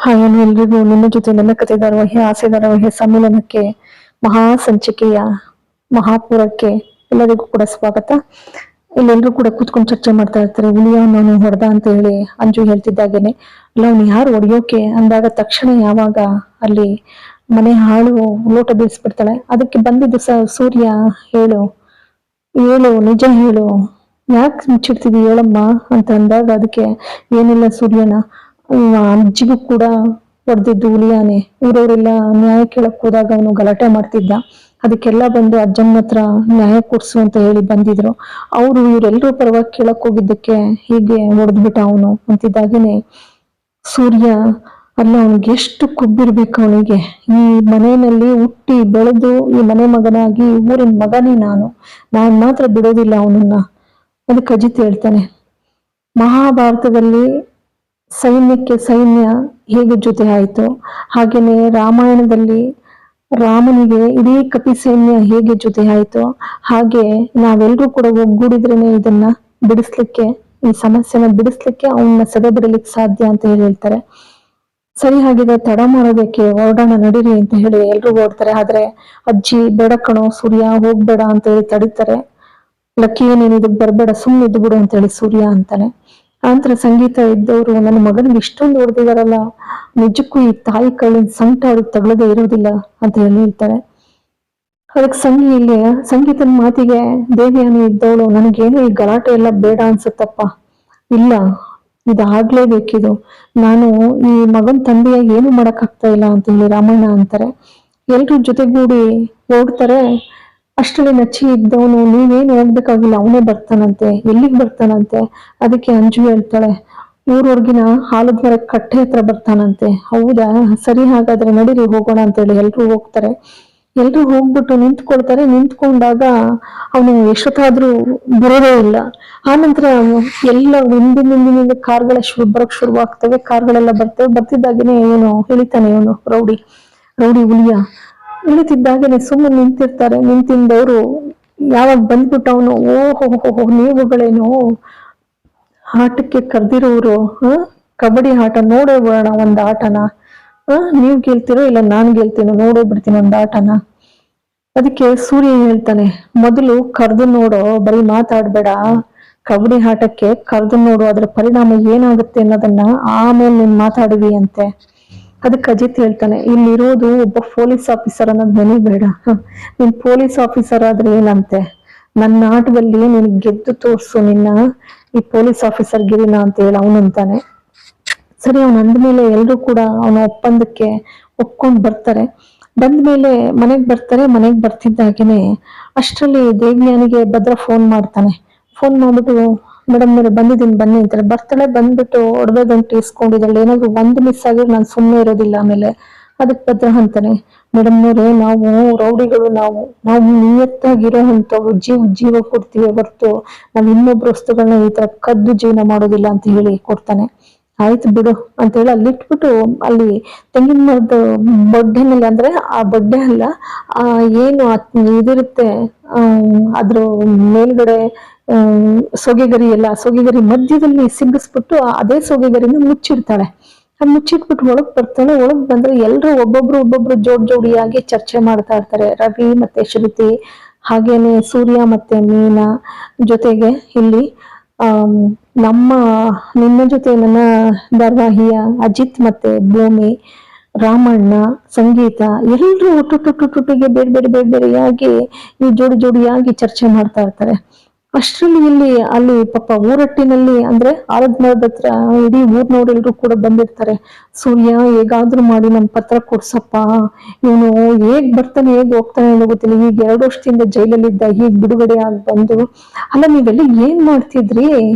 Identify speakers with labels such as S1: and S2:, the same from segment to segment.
S1: Hi ಎಲ್ರಿಗೂ ನಿಮ್ಮ ಜೊತೆ ನನ್ನ ಕಥೆ ಧಾರಾವಾಹಿ ಆಸೆ ಧಾರಾವಾಹಿಯ ಸಮ್ಮೇಳನಕ್ಕೆ ಮಹಾ ಸಂಚಿಕೆಯ ಮಹಾಪುರಕ್ಕೆ ಎಲ್ಲರಿಗೂ ಕೂಡ ಸ್ವಾಗತ. ಇಲ್ಲೆಲ್ಲರೂ ಕೂಡ ಕೂತ್ಕೊಂಡು ಚರ್ಚೆ ಮಾಡ್ತಾ ಇರ್ತಾರೆ. ಹುಲಿಯ ನಾನು ಹೊಡೆದ ಅಂತ ಹೇಳಿ ಅಂಜು ಹೇಳ್ತಿದ್ದಾಗೇನೆ ಅಲ್ಲ ಅವ್ನು ಯಾರು ಹೊಡೆಯೋಕೆ ಅಂದಾಗ ತಕ್ಷಣ ಯಾವಾಗ ಅಲ್ಲಿ ಮನೆ ಹಾಳು ಲೋಟ ಬೀಳ್ಸ್ಬಿಡ್ತಾಳೆ. ಅದಕ್ಕೆ ಬಂದಿದ್ದು ಸೂರ್ಯ ಹೇಳು ಹೇಳು ನಿಜ ಹೇಳು, ಯಾಕೆ ಮುಚ್ಚಿಡ್ತಿದಿ ಹೇಳಮ್ಮ ಅಂತ ಅಂದಾಗ ಅದಕ್ಕೆ ಏನಿಲ್ಲ ಸೂರ್ಯನ ಅಜ್ಜಿಗೂ ಕೂಡ ಹೊಡೆದಿದ್ದು ಹುಲಿಯಾನೆ. ಊರವರೆಲ್ಲ ನ್ಯಾಯ ಕೇಳಕ್ ಹೋದಾಗ ಅವನು ಗಲಾಟೆ ಮಾಡ್ತಿದ್ದ. ಅದಕ್ಕೆಲ್ಲ ಬಂದು ಅಜ್ಜನ ಹತ್ರ ನ್ಯಾಯ ಕೊಡ್ಸು ಅಂತ ಹೇಳಿ ಬಂದಿದ್ರು. ಅವರು ಇವರೆಲ್ಲರೂ ಪರವಾಗಿ ಕೇಳಕ್ ಹೋಗಿದ್ದಕ್ಕೆ ಹೀಗೆ ಹೊಡೆದ್ಬಿಟ್ಟ ಅವನು ಅಂತಿದ್ದಾಗೇನೆ ಸೂರ್ಯ ಅಲ್ಲ ಅವನಿಗೆ ಎಷ್ಟು ಕೊಬ್ಬಿರ್ಬೇಕು ಅವನಿಗೆ. ಈ ಮನೆಯಲ್ಲಿ ಹುಟ್ಟಿ ಬೆಳೆದು ಈ ಮನೆ ಮಗನಾಗಿ ಊರಿನ ಮಗನೇ ನಾನ್ ಮಾತ್ರ ಬಿಡೋದಿಲ್ಲ ಅವನನ್ನ. ಅದಕ್ಕೆ ಅಜಿತ್ ಹೇಳ್ತಾನೆ, ಮಹಾಭಾರತದಲ್ಲಿ ಸೈನ್ಯಕ್ಕೆ ಸೈನ್ಯ ಹೇಗೆ ಜೊತೆ ಆಯ್ತು, ಹಾಗೇನೆ ರಾಮಾಯಣದಲ್ಲಿ ರಾಮನಿಗೆ ಇಡೀ ಕಪಿ ಸೈನ್ಯ ಹೇಗೆ ಜೊತೆ ಆಯ್ತು, ಹಾಗೆ ನಾವೆಲ್ಲರೂ ಕೂಡ ಒಗ್ಗೂಡಿದ್ರೇನೆ ಇದನ್ನ ಬಿಡಿಸ್ಲಿಕ್ಕೆ, ಈ ಸಮಸ್ಯೆನ ಬಿಡಿಸ್ಲಿಕ್ಕೆ ಅವನ್ನ ಸದೆ ಬಿಡಲಿಕ್ಕೆ ಸಾಧ್ಯ ಅಂತ ಹೇಳ್ತಾರೆ. ಸರಿ ಹಾಗಿದೆ, ತಡ ಮಾಡೋದಕ್ಕೆ ಹೊರಡೋಣ ನಡೀರಿ ಅಂತ ಹೇಳಿ ಎಲ್ರು ಓಡ್ತಾರೆ. ಆದ್ರೆ ಅಜ್ಜಿ ಬೇಡ ಕಣೋ ಸೂರ್ಯ ಹೋಗ್ಬೇಡ ಅಂತ ಹೇಳಿ ತಡೀತಾರೆ. ಲಕ್ಕಿ ನೀನ್ ಇದಕ್ ಬರ್ಬೇಡ ಸುಮ್ಮನೆ ಇದ್ದು ಬಿಡು ಅಂತ ಹೇಳಿ ಸೂರ್ಯ ಅಂತಾನೆ. ಆಂತರ ಸಂಗೀತ ಇದ್ದವರು ನನ್ನ ಮಗನಿಗೆ ಇಷ್ಟೊಂದು ಹೊಡೆದಿದಾರಲ್ಲ, ನಿಜಕ್ಕೂ ಈ ತಾಯಿ ಕಳ್ಳಿನ ಸಂಕಟ ಅವ್ರಿಗೆ ತಗೊಳ್ಳದೆ ಇರೋದಿಲ್ಲ ಅಂತ ಹೇಳ್ತಾರೆ. ಅದಕ್ಕೆ ಸಂಗೀತನ ಮಾತಿಗೆ ದೇವಿಯಾನಿ ಇದ್ದವಳು ನನಗೇನು ಈ ಗಲಾಟೆ ಎಲ್ಲ ಬೇಡ ಅನ್ಸುತ್ತಪ್ಪ, ಇಲ್ಲ ಇದಾಗ್ಲೇಬೇಕಿದು, ನಾನು ಈ ಮಗನ್ ತಂದೆಯಾಗಿ ಏನು ಮಾಡಕ್ ಆಗ್ತಾ ಇಲ್ಲ ಅಂತ ಹೇಳಿ ರಾಮಣ್ಣ ಅಂತಾರೆ. ಎಲ್ರು ಜೊತೆಗೂಡಿ ಹೋಗ್ತಾರೆ. ಅಷ್ಟರಲ್ಲಿ ನಚ್ಚಿ ಇದ್ದವನು ನೀವೇನು ಹೋಗ್ಬೇಕಾಗಿಲ್ಲ ಅವನೇ ಬರ್ತಾನಂತೆ. ಎಲ್ಲಿಗೆ ಬರ್ತಾನಂತೆ? ಅದಕ್ಕೆ ಅಂಜು ಹೇಳ್ತಾಳೆ, ಊರೊರ್ಗಿನ ಹಾಲದ ಮರ ಕಟ್ಟೆ ಹತ್ರ ಬರ್ತಾನಂತೆ. ಹೌದಾ, ಸರಿ ಹಾಗಾದ್ರೆ ನಡೀರಿ ಹೋಗೋಣ ಅಂತ ಹೇಳಿ ಎಲ್ರು ಹೋಗ್ತಾರೆ. ಎಲ್ರು ಹೋಗ್ಬಿಟ್ಟು ನಿಂತ್ಕೊಳ್ತಾರೆ. ನಿಂತ್ಕೊಂಡಾಗ ಅವನು ಎಷ್ಟೊತ್ತಾದ್ರೂ ಬರೋದೇ ಇಲ್ಲ. ಆನಂತರ ಎಲ್ಲ ಹಿಂದಿನಿಂದ ಕಾರ್ಗಳ ಬರಕ್ ಶುರುವಾಗ್ತವೆ. ಕಾರ್ಗಳೆಲ್ಲ ಬರ್ತವೆ. ಬರ್ತಿದ್ದಾಗೇನೆ ಇವನು ಹೇಳಿತಾನೆ, ಇವನು ರೌಡಿ ಹುಲಿಯ ಇಳಿತಿದ್ದಾಗೇನೆ ಸುಮ್ಮನೆ ನಿಂತಿರ್ತಾರೆ. ನಿಂತಿದ್ದವರು ಯಾವಾಗ ಬಂದ್ಬಿಟ್ಟು ಅವನು ಓಹೋ ನೀವುಗಳೇನು ಆಟಕ್ಕೆ ಕರ್ದಿರೋರು, ಕಬಡ್ಡಿ ಆಟ ನೋಡೇ ಬಿಡೋಣ ಒಂದ್ ಆಟನ, ನೀವ್ ಗೆಲ್ತಿರೋ ಇಲ್ಲ ನಾನ್ ಗೆಲ್ತೀನೋ ನೋಡೇ ಬಿಡ್ತೀನಿ ಒಂದ್ ಆಟನ. ಅದಕ್ಕೆ ಸೂರ್ಯ ಹೇಳ್ತಾನೆ, ಮೊದಲು ಕರ್ದು ನೋಡೋ, ಬರೀ ಮಾತಾಡ್ಬೇಡ, ಕಬಡ್ಡಿ ಆಟಕ್ಕೆ ಕರ್ದು ನೋಡು, ಅದ್ರ ಪರಿಣಾಮ ಏನಾಗುತ್ತೆ ಅನ್ನೋದನ್ನ ಆಮೇಲೆ ನೀನ್ ಮಾತಾಡುವಿ ಅಂತೆ. ಅದಕ್ಕೆ ಅಜಿತ್ ಹೇಳ್ತಾನೆ, ಇಲ್ಲಿರೋದು ಒಬ್ಬ ಪೊಲೀಸ್ ಆಫೀಸರ್ ಅನ್ನೋದು ನೆನಬೇಡ, ನೀನ್ ಪೊಲೀಸ್ ಆಫೀಸರ್ ಆದ್ರೆ ಏನಂತೆ, ನನ್ನ ಆಟದಲ್ಲಿ ನೀನ್ ಗೆದ್ದು ತೋರ್ಸು ನಿನ್ನ ಈ ಪೊಲೀಸ್ ಆಫೀಸರ್ ಗಿರಿನ ಅಂತ ಹೇಳಿ ಅವನಂತಾನೆ. ಸರಿ ಅವನು ಅಂದ್ಮೇಲೆ ಎಲ್ರು ಕೂಡ ಅವನ ಒಪ್ಪಂದಕ್ಕೆ ಒಪ್ಕೊಂಡ್ ಬರ್ತಾರೆ. ಬಂದ್ಮೇಲೆ ಮನೆಗ್ ಬರ್ತಾರೆ. ಮನೆಗ್ ಬರ್ತಿದ್ದಾಗೇನೆ ಅಷ್ಟರಲ್ಲಿ ದೇವ್ಯಾನಿಗೆ ಭದ್ರ ಫೋನ್ ಮಾಡ್ತಾನೆ. ಫೋನ್ ಮಾಡ್ಬಿಟ್ಟು ಮೇಡಮ್ ಬಂದಿದ್ದೀನಿ ಬನ್ನಿ ಅಂತಾರೆ. ಬರ್ತಾಳೆ. ಬಂದ್ಬಿಟ್ಟು ಒಡವೆ ಗಂಟೆ ಇಸ್ಕೊಂಡಿದ್ದಾಳೆ. ಏನಾದ್ರು ಒಂದು ಮಿಸ್ ಆಗಿದ್ರೆ ನಾನು ಸುಮ್ಮನೆ ಇರೋದಿಲ್ಲ. ಆಮೇಲೆ ಅದಕ್ಕೆ ಭದ್ರ ಅಂತಾನೆ, ಮೇಡಮ್ ನವ್ರೆ ನಾವು ರೌಡಿಗಳು, ನಾವು ನಿಯತ್ತಾಗಿರೋ ಅಂತವ್ರು, ಜೀವ ಕೊಡ್ತೀವಿ ಹೊರ್ತು ನಾವ್ ಇನ್ನೊಬ್ರು ವಸ್ತುಗಳನ್ನ ಈ ತರ ಕದ್ದು ಜೀವನ ಮಾಡೋದಿಲ್ಲ ಅಂತ ಹೇಳಿ ಕೊಡ್ತಾನೆ. ಆಯ್ತು ಬಿಡು ಅಂತ ಹೇಳಿ ಅಲ್ಲಿಟ್ಬಿಟ್ಟು ಅಲ್ಲಿ ತೆಂಗಿನ ಮರದ ಬೊಡ್ಡೆನಲ್ಲಿ, ಅಂದ್ರೆ ಆ ಬೊಡ್ಡೆ ಅಲ್ಲ, ಏನು ಇದಿರುತ್ತೆ ಅದ್ರ ಮೇಲ್ಗಡೆ ಸೋಗೆಗರಿ ಎಲ್ಲ, ಸೋಗೆಗರಿ ಮಧ್ಯದಲ್ಲಿ ಸಿಗ್ಗಿಸ್ಬಿಟ್ಟು ಅದೇ ಸೋಗೆಗರಿನ ಮುಚ್ಚಿಡ್ತಾಳೆ. ಮುಚ್ಚಿಟ್ಬಿಟ್ಟು ಒಳಗ್ ಬರ್ತಾಳೆ. ಒಳಗ್ ಬಂದ್ರೆ ಎಲ್ರು ಒಬ್ಬೊಬ್ರು ಜೋಡಿಯಾಗಿ ಚರ್ಚೆ ಮಾಡ್ತಾ ಇರ್ತಾರೆ. ರವಿ ಮತ್ತೆ ಶ್ರುತಿ, ಹಾಗೇನೆ ಸೂರ್ಯ ಮತ್ತೆ ಮೀನಾ, ಜೊತೆಗೆ ಇಲ್ಲಿ ನಮ್ಮ ನಿನ್ನ ಜೊತೆ ನನ್ನ ಧಾರಾವಾಹಿಯ ಅಜಿತ್ ಮತ್ತೆ ಭೂಮಿ, ರಾಮಣ್ಣ, ಸಂಗೀತ ಎಲ್ರು ಒಟ್ಟೊಟ್ಟಿಗೆ ಬೇರೆಯಾಗಿ ಈ ಜೋಡಿಯಾಗಿ ಚರ್ಚೆ ಮಾಡ್ತಾ ಇರ್ತಾರೆ. ಅಷ್ಟರಲ್ಲಿ ಅಲ್ಲಿ ಪಾಪ ಊರಟ್ಟಿನಲ್ಲಿ, ಅಂದ್ರೆ ಆಲದ ಮರದ ಹತ್ರ ಇಡೀ ಊರ್ನವ್ರೆಲ್ರು ಕೂಡ ಬಂದಿರ್ತಾರೆ. ಸೂರ್ಯ ಹೇಗಾದ್ರೂ ಮಾಡಿ ನಮ್ ಪತ್ರ ಕೊಡ್ಸಪ್ಪ, ಇವನು ಹೇಗ್ ಬರ್ತಾನೆ ಹೇಗ್ ಹೋಗ್ತಾನೆ ಅನ್ನೋ ಗೊತ್ತಿಲ್ಲ, ಈಗ 2 ವರ್ಷದಿಂದ ಜೈಲಲ್ಲಿದ್ದ ಹೀಗ್ ಬಿಡುಗಡೆ ಆಗಿ ಬಂದು, ಅಲ್ಲ ನೀವೆಲ್ಲ ಏನ್ ಮಾಡ್ತಿದ್ರಿ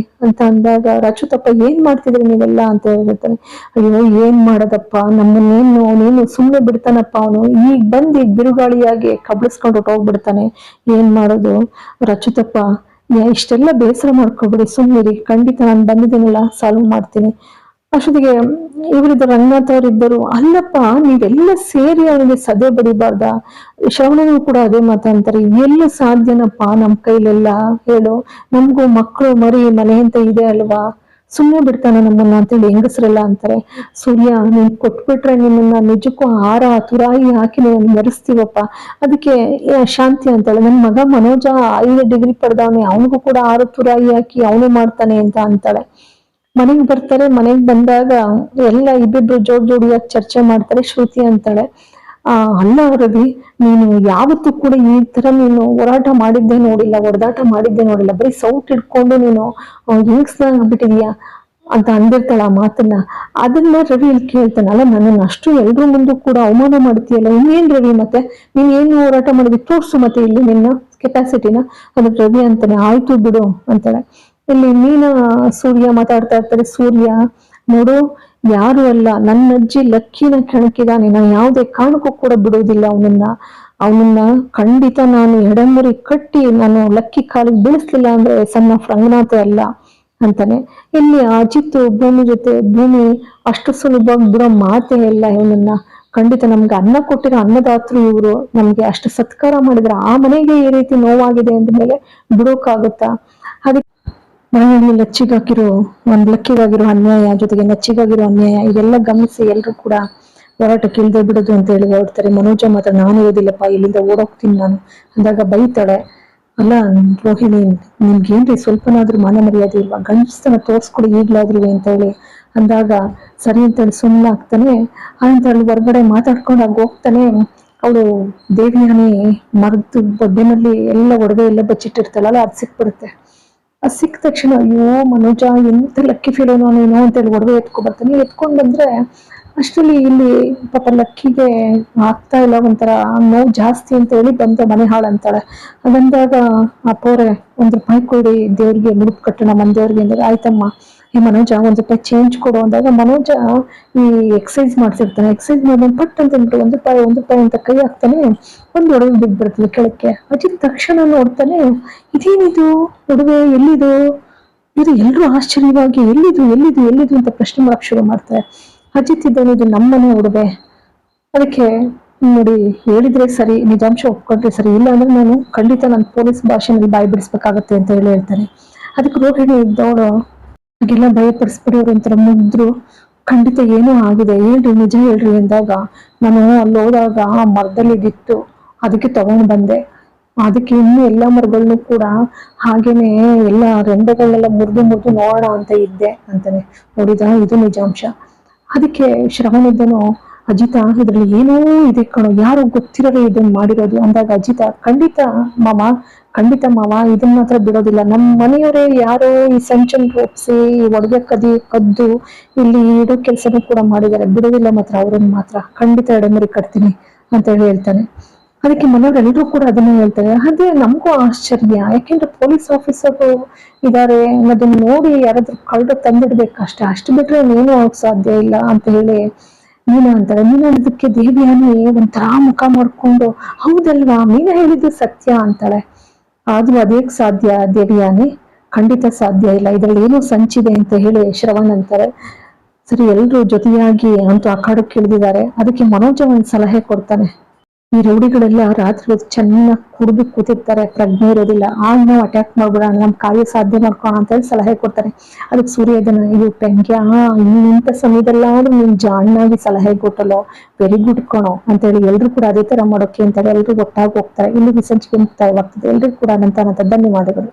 S1: ಅಂತ ಅಂದಾಗ, ರಚುತಪ್ಪ ಏನ್ ಮಾಡ್ತಿದ್ರಿ ನೀವೆಲ್ಲ ಅಂತ ಹೇಳಿರ್ತಾನೆ. ಅಯ್ಯೋ ಏನ್ ಮಾಡೋದಪ್ಪ, ನೀನು ಸುಮ್ನೆ ಬಿಡ್ತಾನಪ್ಪ ಅವನು, ಈಗ ಬಂದು ಈಗ ಬಿರುಗಾಳಿಯಾಗಿ ಕಬಳಿಸ್ಕೊಂಡು ಹೋಗ್ಬಿಡ್ತಾನೆ, ಏನ್ ಮಾಡೋದು ರಚುತಪ್ಪ, ಇಷ್ಟೆಲ್ಲ ಬೇಸರ ಮಾಡ್ಕೊಬಿಡಿ, ಸುಮ್ಮನಿರಿ, ಖಂಡಿತ ನಾನು ಬಂದಿದ್ದೀನಲ್ಲ ಸಾಲ್ವ್ ಮಾಡ್ತೀನಿ. ಅಷ್ಟೊತ್ತಿಗೆ ಇವರಿದ್ದ ರಂಗನಾಥ್ ಅವರಿದ್ದರು, ಅಲ್ಲಪ್ಪ ನೀವೆಲ್ಲ ಸೇರಿ ಅವನಿಗೆ ಸದೆ ಬಡಿಬಾರ್ದ, ಶ್ರವಣನು ಕೂಡ ಅದೇ ಮಾತಂತಾರೆ, ಎಲ್ಲ ಸಾಧ್ಯನಪ್ಪ ನಮ್ ಕೈಲೆಲ್ಲ, ಹೇಳು, ನಮ್ಗೂ ಮಕ್ಕಳು ಮರಿ ಮನೆ ಅಂತ ಇದೆ ಅಲ್ವಾ, ಸುಮ್ಮನೆ ಬಿಡ್ತಾನೆ ನಮ್ಮನ್ನ ಅಂತೇಳಿ ಹೆಂಗಸರೆಲ್ಲ ಅಂತಾರೆ. ಸೂರ್ಯ ನೀನ್ ಕೊಟ್ಬಿಟ್ರೆ ನಿಮ್ಮನ್ನ ನಿಜಕ್ಕೂ ಹಾರ ತುರಾಯಿ ಹಾಕಿ ನೀನ್ ಮೆರೆಸ್ತೀವಪ್ಪ. ಅದಕ್ಕೆ ಶಾಂತಿ ಅಂತಾಳೆ, ನನ್ ಮಗ ಮನೋಜ 5 ಡಿಗ್ರಿ ಪಡೆದವನೇ, ಅವನಿಗೂ ಕೂಡ 6 ತುರಾಯಿ ಹಾಕಿ ಅವನು ಮಾಡ್ತಾನೆ ಅಂತ ಅಂತಾಳೆ. ಮನೆಗ್ ಬರ್ತಾರೆ. ಮನೆಗ್ ಬಂದಾಗ ಎಲ್ಲ ಇಬ್ಬಿಬ್ರು ಜೋಡಿಯಾಗಿ ಚರ್ಚೆ ಮಾಡ್ತಾರೆ. ಶ್ರುತಿ ಅಂತಾಳೆ, ಅಲ್ಲ ರವಿ, ನೀನು ಯಾವತ್ತೂ ಕೂಡ ಈ ತರ ನೀನು ಹೋರಾಟ ಮಾಡಿದ್ದೇ ನೋಡಿಲ್ಲ, ಹೊಡೆದಾಟ ಮಾಡಿದ್ದೇ ನೋಡಿಲ್ಲ, ಬರೀ ಸೌಟ್ ಇಟ್ಕೊಂಡು ನೀನು ಹಿಂಗ್ಸ್ಬಿಟ್ಟಿದೀಯಾ ಅಂತ ಅಂದಿರ್ತಾಳ ಆ ಮಾತನ್ನ. ಅದನ್ನ ರವಿ ಇಲ್ಲಿ ಕೇಳ್ತಾನೆ, ಅಲ್ಲ ನನ್ನನ್ನು ಅಷ್ಟು ಎಲ್ರ ಮುಂದೆ ಕೂಡ ಅವಮಾನ ಮಾಡ್ತೀಯಲ್ಲ, ಇನ್ನೇನ್ ರವಿ ಮತ್ತೆ ನೀನ್ ಏನು ಹೋರಾಟ ಮಾಡಿದ್ವಿ ತೋರ್ಸು ಮತ್ತೆ ಇಲ್ಲಿ ನಿನ್ನ ಕೆಪಾಸಿಟಿನ. ಅದಕ್ಕೆ ರವಿ ಅಂತಾನೆ, ಆಯ್ತು ಬಿಡು ಅಂತಾಳೆ. ಇಲ್ಲಿ ಮೀನಾ ಸೂರ್ಯ ಮಾತಾಡ್ತಾ ಇರ್ತಾರೆ. ಸೂರ್ಯ, ನೋಡು, ಯಾರು ಅಲ್ಲ, ನನ್ನ ಅಜ್ಜಿ ಲಕ್ಕಿನ ಕೆಣಕಿದಾನೆ, ನಾನು ಯಾವುದೇ ಕಾರಣಕ್ಕೂ ಕೂಡ ಬಿಡುವುದಿಲ್ಲ ಅವನನ್ನ ಖಂಡಿತ ನಾನು ಎಡಮುರಿ ಕಟ್ಟಿ ನಾನು ಲಕ್ಕಿ ಕಾಲಿಗೆ ಬೀಳಿಸ್ಲಿಲ್ಲ ಅಂದ್ರೆ ಸಣ್ಣ ರಂಗನಾಥ ಅಲ್ಲ ಅಂತಾನೆ. ಇಲ್ಲಿ ಅಜಿತ್ ಭೂಮಿ ಜೊತೆ, ಭೂಮಿ ಅಷ್ಟು ಸುಲಭವಾಗಿ ಬಿಡೋ ಮಾತೇ ಇಲ್ಲ ಇವನನ್ನ. ಖಂಡಿತ ನಮ್ಗೆ ಅನ್ನ ಕೊಟ್ಟಿರೋ ಅನ್ನದಾತರು ಇವರು, ನಮ್ಗೆ ಅಷ್ಟು ಸತ್ಕಾರ ಮಾಡಿದ್ರೆ ಆ ಮನೆಗೆ ಈ ರೀತಿ ನೋವಾಗಿದೆ ಅಂದ್ಮೇಲೆ ಬಿಡೋಕ್ಕಾಗುತ್ತಾ? ಅದಕ್ಕೆ ಮನೆಯಲ್ಲಿ ಲಕ್ಕಿಗಾಗಿರೋ ಅನ್ಯಾಯ, ಜೊತೆಗೆ ನಚ್ಚಿಗಾಗಿರೋ ಅನ್ಯಾಯ, ಇದೆಲ್ಲ ಗಮನಿಸಿ ಎಲ್ರು ಕೂಡ ಹೋರಾಟಕ್ಕೆ ಇಳ್ದೇ ಬಿಡೋದು ಅಂತ ಹೇಳಿ ಹೊರಡ್ತಾರೆ. ಮನೋಜ ಮಾತ್ರ, ನಾನು ಇರೋದಿಲ್ಲಪ್ಪ, ಇಲ್ಲಿಂದ ಓಡೋಗ್ತೀನಿ ನಾನು ಅಂದಾಗ ಬೈತಾಳೆ, ಅಲ್ಲ ರೋಹಿಣಿ, ನಿಮ್ಗೇನ್ರಿ ಸ್ವಲ್ಪನಾದ್ರೂ ಮಾನ ಮರ್ಯಾದೆ ಇಲ್ವಾ, ಗಂಡಸ್ತನ ತೋರ್ಸ್ಕೊಡಿ ಈಗ್ಲಾದ್ರೂ ಅಂತ ಹೇಳಿ ಅಂದಾಗ ಸರಿ ಅಂತೇಳಿ ಸುಮ್ಮನಾಗ್ತಾನೆ. ಅಂತೇಳಿ ಹೊರ್ಗಡೆ ಮಾತಾಡ್ಕೊಂಡು ಆಗ ಹೋಗ್ತಾನೆ. ಅವಳು ದೇವಿಯಾನಿ ಮರದ್ದು ಬೊಡ್ಡೆನಲ್ಲಿ ಎಲ್ಲ ಒಡವೆ ಎಲ್ಲ ಬಚ್ಚಿಟ್ಟಿರ್ತಾಳಲ್ಲ, ಅದು ಸಿಕ್ಬಿಡುತ್ತೆ. ಅದು ಸಿಕ್ಕ ತಕ್ಷಣ, ಅಯ್ಯೋ ಮನೋಜ, ಎಂತ ಲಕ್ಕಿ ಫೀಲ್ ನೀನು ಅಂತೇಳಿ ಒಡವೆ ಎತ್ಕೊಂಡ್ ಬಂದ್ರೆ ಅಷ್ಟರಲ್ಲಿ ಇಲ್ಲಿ ಪಾಪ ಲಕ್ಕಿಗೆ ಆಗ್ತಾ ಇಲ್ಲ, ಒಂಥರ ನೋವು ಜಾಸ್ತಿ ಅಂತ ಹೇಳಿ ಬಂದ ಮನೆ ಹಾಳಂತಾಳೆ. ಬಂದಾಗ ಅಪ್ಪೋರೆ ₹1 ಕೊಡಿ ದೇವ್ರಿಗೆ ಮುಡುಪು ಕಟ್ಟೋಣ ಮಂದೇವ್ರಿಗೆ ಅಂದಾಗ, ಆಯ್ತಮ್ಮ, ಈ ಮನೋಜ ₹1 ಚೇಂಜ್ ಕೊಡು ಅಂದಾಗ ಮನೋಜ ಈ ಎಕ್ಸಸೈಸ್ ಮಾಡ್ತಿರ್ತಾನೆ. ಎಕ್ಸಸೈಸ್ ಮಾಡಿ ಪಟ್ ಅಂತ ₹1 ಅಂತ ಕೈ ಹಾಕ್ತಾನೆ. ಒಂದು ಒಡವೆ ಬಿದ್ಬಿಡ್ತದೆ ಕೆಳಕ್ಕೆ. ಅಜಿತ್ ತಕ್ಷಣ ನೋಡ್ತಾನೆ, ಇದೇನಿದು ಒಡವೆ, ಎಲ್ಲಿದು ಇದು? ಎಲ್ರು ಆಶ್ಚರ್ಯವಾಗಿ ಎಲ್ಲಿದು ಎಲ್ಲಿದು ಎಲ್ಲಿದು ಅಂತ ಪ್ರಶ್ನೆ ಮಾಡಕ್ ಶುರು ಮಾಡ್ತಾರೆ. ಅಜಿತ್ ಇದ್ದಾನೆ, ಇದು ನಮ್ಮನೆ ಒಡವೆ. ಅದಕ್ಕೆ ನೋಡಿ, ಹೇಳಿದ್ರೆ ಸರಿ, ನಿಜಾಂಶ ಒಪ್ಕೊಂಡ್ರೆ ಸರಿ, ಇಲ್ಲ ಅಂದ್ರೆ ನಾನು ಖಂಡಿತ ನನ್ನ ಪೊಲೀಸ್ ಭಾಷೆನಲ್ಲಿ ಬಾಯಿ ಬಿಡಿಸ್ಬೇಕಾಗತ್ತೆ ಅಂತ ಹೇಳ್ತಾರೆ. ಅದಕ್ಕೆ ರೋಹಿಣಿ ಇದ್ದವಳು, ಹಾಗೆಲ್ಲ ಭಯಪಡಿಸ್ಬಿಡೋರು ಒಂಥರ ಮುದ್ರು, ಖಂಡಿತ ಏನೋ ಆಗಿದೆ, ಹೇಳ್ರಿ ನಿಜ ಹೇಳ್ರಿ ಅಂದಾಗ, ನಾನು ಅಲ್ಲಿ ಹೋದಾಗ ಆ ಮರದಲ್ಲಿ ಇದ್ದಿತ್ತು, ಅದಕ್ಕೆ ತಗೊಂಡ್ ಬಂದೆ. ಅದಕ್ಕೆ ಇನ್ನು ಎಲ್ಲ ಮರಗಳನ್ನು ಕೂಡ ಹಾಗೇನೆ ಎಲ್ಲ ರೆಂಬೆಗಳನ್ನೆಲ್ಲ ಮುರಿದು ನೋಡೋಣ ಅಂತ ಇದ್ದೆ ಅಂತಾನೆ. ನೋಡಿದ, ಇದು ನಿಜಾಂಶ. ಅದಕ್ಕೆ ಶ್ರವಣ ಇದ್ದನು, ಅಜಿತ, ಇದ್ರಲ್ಲಿ ಏನೋ ಇದೆ ಕಣೋ, ಯಾರು ಗೊತ್ತಿರೋದೇ ಇದನ್ನ ಮಾಡಿರೋದು ಅಂದಾಗ ಅಜಿತ, ಖಂಡಿತ ಮಾವ, ಇದನ್ನ ಮಾತ್ರ ಬಿಡೋದಿಲ್ಲ. ನಮ್ಮ ಮನೆಯವರೇ ಯಾರೋ ಈ ಸಂಚಲ್ ರೂಪಿಸಿ ಈ ಒಡವೆ ಕದ್ದು ಇಲ್ಲಿ ಇಡೋ ಕೆಲಸನೂ ಕೂಡ ಮಾಡಿದ್ದಾರೆ, ಬಿಡೋದಿಲ್ಲ ಮಾತ್ರ, ಅವ್ರನ್ನ ಮಾತ್ರ ಖಂಡಿತ ಎಡೆಮರಿ ಕಟ್ತೀನಿ ಅಂತ ಹೇಳ್ತಾನೆ. ಅದಕ್ಕೆ ಮನೆಯವರೆಲ್ಲರೂ ಕೂಡ ಅದನ್ನ ಹೇಳ್ತಾರೆ. ಅದೇ ನಮಗೂ ಆಶ್ಚರ್ಯ, ಯಾಕೆಂದ್ರೆ ಪೊಲೀಸ್ ಆಫೀಸರು ಇದ್ದಾರೆ ಅನ್ನೋದನ್ನ ನೋಡಿ ಯಾರಾದ್ರೂ ಕಳ್ಳ ತಂದಿಡ್ಬೇಕಷ್ಟೇ, ಅಷ್ಟು ಬಿಟ್ರೆ ಏನು ಆಗಕ್ ಸಾಧ್ಯ ಇಲ್ಲ ಅಂತ ಹೇಳಿ ಮೀನಾ ಅಂತಾಳೆ. ಮೀನಾ ಇದಕ್ಕೆ ದೇವಿಯಾನಿ ಒಂಥರ ಮುಖ ಮಾಡ್ಕೊಂಡು, ಹೌದಲ್ವಾ, ಮೀನಾ ಹೇಳಿದ್ದು ಸತ್ಯ ಅಂತಾಳೆ. ಆದ್ರೂ ಅದೇಕ್ ಸಾಧ್ಯ ದೇವಿಯಾನಿ? ಖಂಡಿತ ಸಾಧ್ಯ ಇಲ್ಲ, ಇದ್ರಲ್ಲಿ ಏನೋ ಸಂಚಿದೆ ಅಂತ ಹೇಳಿ ಶ್ರವಣ್ ಅಂತಾರೆ. ಸರಿ, ಎಲ್ರು ಜೊತೆಯಾಗಿ ಅಂತೂ ಅಖಾಡಕ್ಕೆ ಇಳಿದಿದ್ದಾರೆ. ಅದಕ್ಕೆ ಮನೋಜ ಒಂದ್ ಸಲಹೆ ಕೊಡ್ತಾನೆ, ಈ ರೌಡಿಗಳೆಲ್ಲ ರಾತ್ರಿ ಚೆನ್ನಾಗಿ ಕುಡಿದು ಕೂತಿರ್ತಾರೆ, ಪ್ರಜ್ಞೆ ಇರೋದಿಲ್ಲ, ಆಗ ನಾವು ಅಟ್ಯಾಕ್ ಮಾಡ್ಬಿಡೋಣ, ನಮ್ ಕಾರ್ಯ ಸಾಧ್ಯ ಮಾಡ್ಕೋಣ ಅಂತ ಹೇಳಿ ಸಲಹೆ ಕೊಡ್ತಾರೆ. ಅದಕ್ಕೆ ಸೂರ್ಯ ಇದನ್ನ, ಇದು ಪೆಂಗ್ಯ, ಇಂಥ ಸಮಯದಲ್ಲಾದ್ರೂ ನೀನ್ ಜಾಣ್ಣಾಗಿ ಸಲಹೆ ಕೊಟ್ಟಲು, ವೆರಿ ಗುಡ್ ಕಣೋ ಅಂತ ಹೇಳಿ ಎಲ್ರು ಕೂಡ ಅದೇ ತರ ಮಾಡೋಕೆ ಅಂತ ಹೇಳಿ ಎಲ್ರು ಒಟ್ಟಾಗಿ ಹೋಗ್ತಾರೆ. ಇಲ್ಲಿ ಸಂಚಿಕೆ ಮುಕ್ತಾಯವಾಗ್ತದೆ. ಎಲ್ರಿಗೂ ಕೂಡ ಅನಂತ ಧನ್ಯವಾದಗಳು.